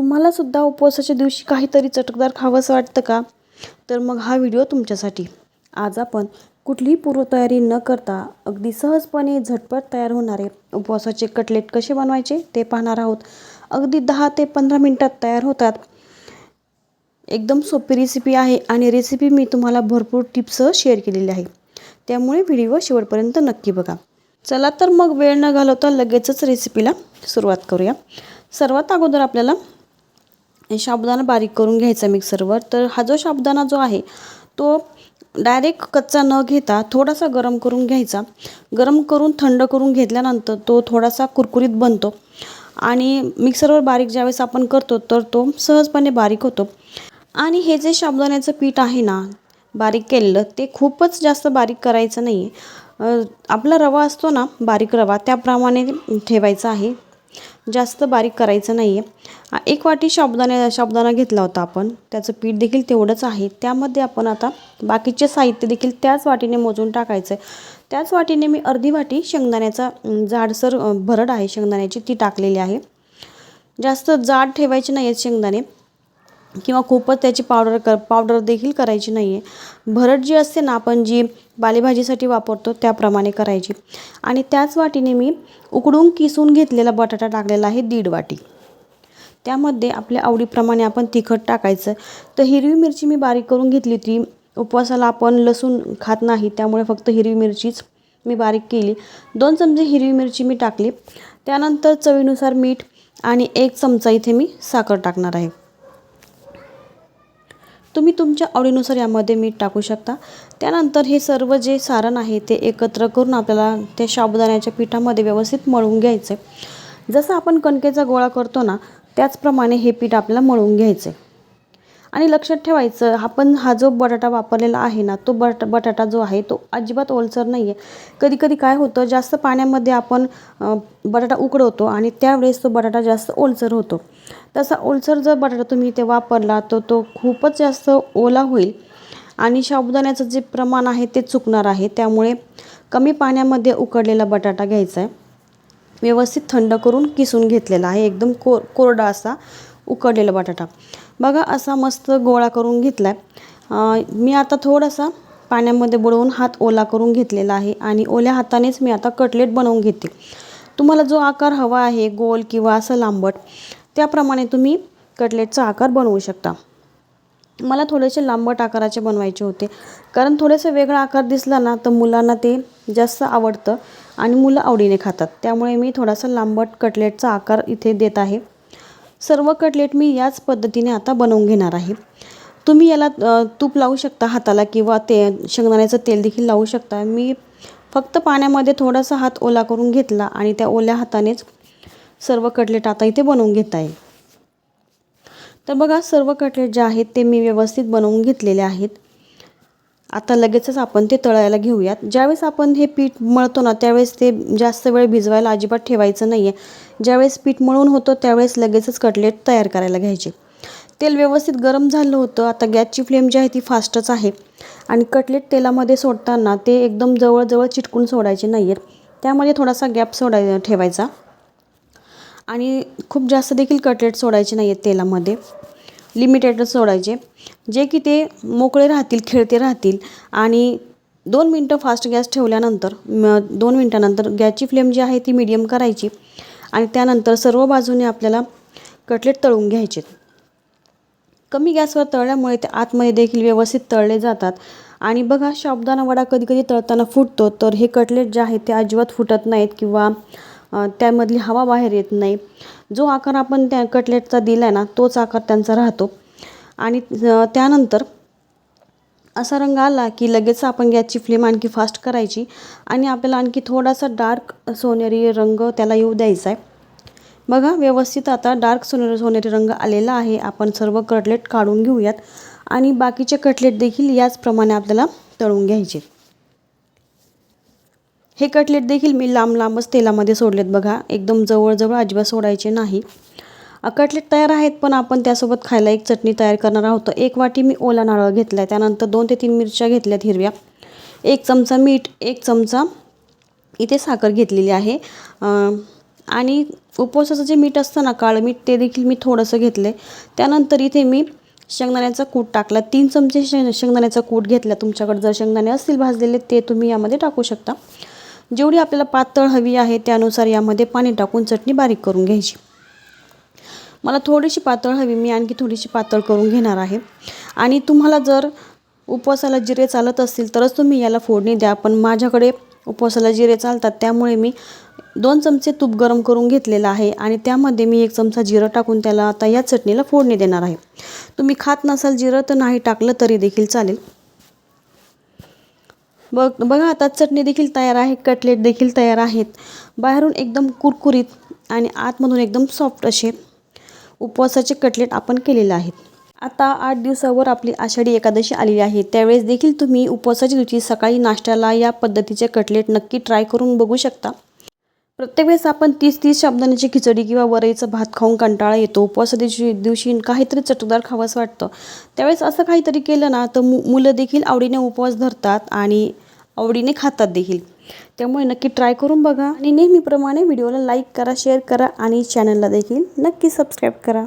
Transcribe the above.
तुम्हालासुद्धा उपवासाच्या दिवशी काहीतरी चटकदार खावंसं वाटतं का? तर मग हा व्हिडिओ तुमच्यासाठी. आज आपण कुठलीही पूर्वतयारी न करता अगदी सहजपणे झटपट तयार होणारे उपवासाचे कटलेट कसे बनवायचे ते पाहणार आहोत. अगदी 10 ते 15 मिनिटात तयार होतात. एकदम सोपी रेसिपी आहे आणि रेसिपी मी तुम्हाला भरपूर टिप्ससह शेअर केलेली आहे. त्यामुळे व्हिडिओ शेवटपर्यंत नक्की बघा. चला तर मग वेळ न घालवता लगेचच रेसिपीला सुरुवात करूया. सर्वात अगोदर आपल्याला साबुदाणा बारीक करून घ्यायचा मिक्सरवर. तर हा जो साबुदाणा जो आहे तो डायरेक्ट कच्चा न घेता थोडासा गरम करून घ्यायचा. गरम करून थंड करून घेतल्यानंतर तो थोडासा कुरकुरीत बनतो आणि मिक्सरवर बारीक ज्यावेळेस आपण करतो तर तो सहजपणे बारीक होतो. आणि हे जे साबुदाण्याचं पीठ आहे ना बारीक केलेलं, ते खूपच जास्त बारीक करायचं नाही आहे. आपला रवा असतो ना बारीक रवा, त्याप्रमाणे ठेवायचा आहे. जास्त बारीक करायचं नाही आहे. 1 वाटी साबुदाणा घेतला होता आपण, त्याचं पीठ देखील तेवढंच आहे. त्यामध्ये आपण आता बाकीचे साहित्य देखील त्याच वाटीने मोजून टाकायचं आहे. त्याच वाटीने मी अर्धी वाटी शेंगदाण्याचा जाडसर भरड आहे शेंगदाण्याची, ती टाकलेली आहे. जास्त जाड ठेवायचे नाही आहेत शेंगदाणे किंवा खूपच त्याची पावडर देखील करायची नाही आहे. भरड जी असते ना आपण जी पालेभाजीसाठी वापरतो त्याप्रमाणे करायची. आणि त्याच वाटीने मी उकडून किसून घेतलेला बटाटा टाकलेला आहे 1.5 वाटी. त्यामध्ये आपल्या आवडीप्रमाणे आपण तिखट टाकायचं. तर हिरवी मिरची मी बारीक करून घेतली होती. उपवासाला आपण लसूण खात नाही त्यामुळे फक्त हिरवी मिरचीच मी बारीक केली. 2 चमचे हिरवी मिरची मी टाकली. त्यानंतर चवीनुसार मीठ आणि 1 चमचा इथे मी साखर टाकणार आहे. तुम्ही तुमच्या आवडीनुसार यामध्ये मीठ टाकू शकता. त्यानंतर हे सर्व जे सारण आहे ते एकत्र करून आपल्याला त्या साबुदाण्याच्या पिठामध्ये व्यवस्थित मळून घ्यायचं आहे. जसं आपण कणकेचा गोळा करतो ना त्याचप्रमाणे हे पीठ आपल्याला मळून घ्यायचं आहे. आणि लक्षात ठेवायचं आपण हा जो बटाटा वापरलेला आहे ना तो बटाटा जो आहे तो अजिबात ओलसर नाही आहे. कधीकधी काय होतं जास्त पाण्यामध्ये आपण बटाटा उकडवतो आणि त्यावेळेस तो बटाटा जास्त ओलसर होतो. तसा ओलसर जर बटाटा तुम्ही इथे वापरला तर तो खूपच जास्त ओला होईल आणि साबुदाण्याचं जे प्रमाण आहे ते चुकणार आहे. त्यामुळे कमी पाण्यामध्ये उकडलेला बटाटा घ्यायचा आहे. व्यवस्थित थंड करून किसून घेतलेला आहे. एकदम कोरडा असा उकडलेला बटाटा. बघा असा मस्त गोळा करून घेतला आहे. मी आता थोडासा पाण्यामध्ये बुडवून हात ओला करून घेतलेला आहे आणि ओल्या हातानेच मी आता कटलेट बनवून घेते. तुम्हाला जो आकार हवा आहे गोल किंवा असं लांबट त्याप्रमाणे तुम्ही कटलेटचा आकार बनवू शकता. मला थोडेसे लांबट आकाराचे बनवायचे होते कारण थोडेसे वेगळा आकार दिसला ना तर मुलांना ते जास्त आवडतं आणि मुलं आवडीने खातात. त्यामुळे मी थोडासा लांबट कटलेटचा आकार इथे देत आहे. सर्व कटलेट मी याच पद्धतीने आता बनवून घेणार आहे. तुम्ही याला तूप लावू शकता हाताला किंवा शेंगदाण्याचं तेल देखील लावू शकता. मी फक्त पाण्यामध्ये थोडासा हात ओला करून घेतला आणि त्या ओल्या हातानेच सर्व कटलेट आता इथे बनवून घेत आहे. तर बघा सर्व कटलेट जे आहेत ते मी व्यवस्थित बनवून घेतलेले आहेत. आता लगेचच आपण ते तळायला घेऊयात. ज्यावेळेस आपण हे पीठ मळतो ना त्यावेळेस ते जास्त वेळ भिजवायला अजिबात ठेवायचं नाही आहे. ज्यावेळेस पीठ मळून होतं त्यावेळेस लगेचच कटलेट तयार करायला घ्यायचे. तेल व्यवस्थित गरम झालं होतं. आता गॅसची फ्लेम जी आहे ती फास्टच आहे आणि कटलेट तेलामध्ये सोडताना ते एकदम जवळजवळ चिटकून सोडायचे नाही आहेत. त्यामध्ये थोडासा गॅप ठेवायचा आणि खूप जास्त देखील कटलेट सोडायचे नाही आहेत तेलामध्ये. लिमिटेड सोडायचे जे की ते मोकळे राहतील खेळते राहतील. आणि 2 मिनटं फास्ट गॅस ठेवल्यानंतर 2 मिनटानंतर गॅसची फ्लेम जी आहे ती मीडियम करायची आणि त्यानंतर सर्व बाजूने आपल्याला कटलेट तळून घ्यायचे. कमी गॅसवर तळल्यामुळे ते आतमध्ये देखील व्यवस्थित तळले जातात. आणि बघा साबुदाणा वडा कधीकधी तळताना फुटतो तर हे कटलेट जे आहे ते अजिबात फुटत नाहीत किंवा त्यामधली हवा बाहेर येत नाही. जो आकार आपण त्या कटलेटचा दिला आहे ना तोच आकार त्यांचा राहतो. आणि त्यानंतर असा रंग आला की लगेच आपण गॅसची फ्लेम आणखी फास्ट करायची आणि आपल्याला आणखी थोडासा डार्क सोनेरी रंग त्याला येऊ द्यायचा आहे. बघा व्यवस्थित आता डार्क सोनेरी रंग आलेला आहे. आपण सर्व कटलेट काढून घेऊयात आणि बाकीचे कटलेट देखील याचप्रमाणे आपल्याला तळून घ्यायचे. हे कटलेट देखील मी लांबच तेलामध्ये सोडलेत बघा. एकदम जवळजवळ अजिबात सोडायचे नाही. कटलेट तयार आहेत पण आपण त्यासोबत खायला एक चटणी तयार करणार आहोत. 1 वाटी मी ओला नारळ घेतला आहे. त्यानंतर 2 ते 3 मिरच्या घेतल्यात हिरव्या. 1 चमचा मीठ, 1 चमचा इथे साखर घेतलेली आहे. आणि उपवासाचं जे मीठ असतं ना, काळं मीठ, ते देखील मी थोडंसं घेतलं आहे. त्यानंतर इथे मी शेंगदाण्याचा कूट टाकला. 3 चमचे शेंगदाण्याचा कूट घेतला. तुमच्याकडे जर शेंगदाणे असतील भाजलेले ते तुम्ही यामध्ये टाकू शकता. जेवढी आपल्याला पातळ हवी आहे त्यानुसार यामध्ये पाणी टाकून चटणी बारीक करून घ्यायची. मला थोडीशी पातळ हवी, मी आणखी थोडीशी पातळ करून घेणार आहे. आणि तुम्हाला जर उपवासाला जिरे चालत असतील तरच तुम्ही याला फोडणी द्या, पण माझ्याकडे उपवासाला जिरे चालतात त्यामुळे मी 2 चमचे तूप गरम करून घेतलेलं आहे आणि त्यामध्ये मी 1 चमचा जिरं टाकून त्याला आता या चटणीला फोडणी देणार आहे. तुम्ही खात नसाल जिरं तर नाही टाकलं तरी देखील चालेल. बघा आता चटणी देखील तयार आहे, कटलेट देखील तयार आहेत. बाहेरून एकदम कुरकुरीत आणि आतमधून एकदम सॉफ्ट असे उपवासाचे कटलेट आपण केलेले आहेत. आता 8 दिवसावर आपली आषाढी एकादशी आलेली आहे. त्यावेळेस देखील तुम्ही उपवासाच्या दिवशी सकाळी नाश्त्याला या पद्धतीचे कटलेट नक्की ट्राय करून बघू शकता. प्रत्येक वेळेस आपण 30-30 साबुदाण्याची खिचडी किंवा वरईचं भात खाऊन कंटाळा येतो. उपवासाच्या दिवशी काहीतरी चटकदार खावंसं वाटतं. त्यावेळेस असं काहीतरी केलं ना तर मुलं देखील आवडीने उपवास धरतात आणि आवडीने खातात देखील. त्यामुळे नक्की ट्राय करून बघा आणि नेहमीप्रमाणे व्हिडिओला लाईक करा, शेअर करा आणि चॅनलला देखील नक्की सबस्क्राईब करा.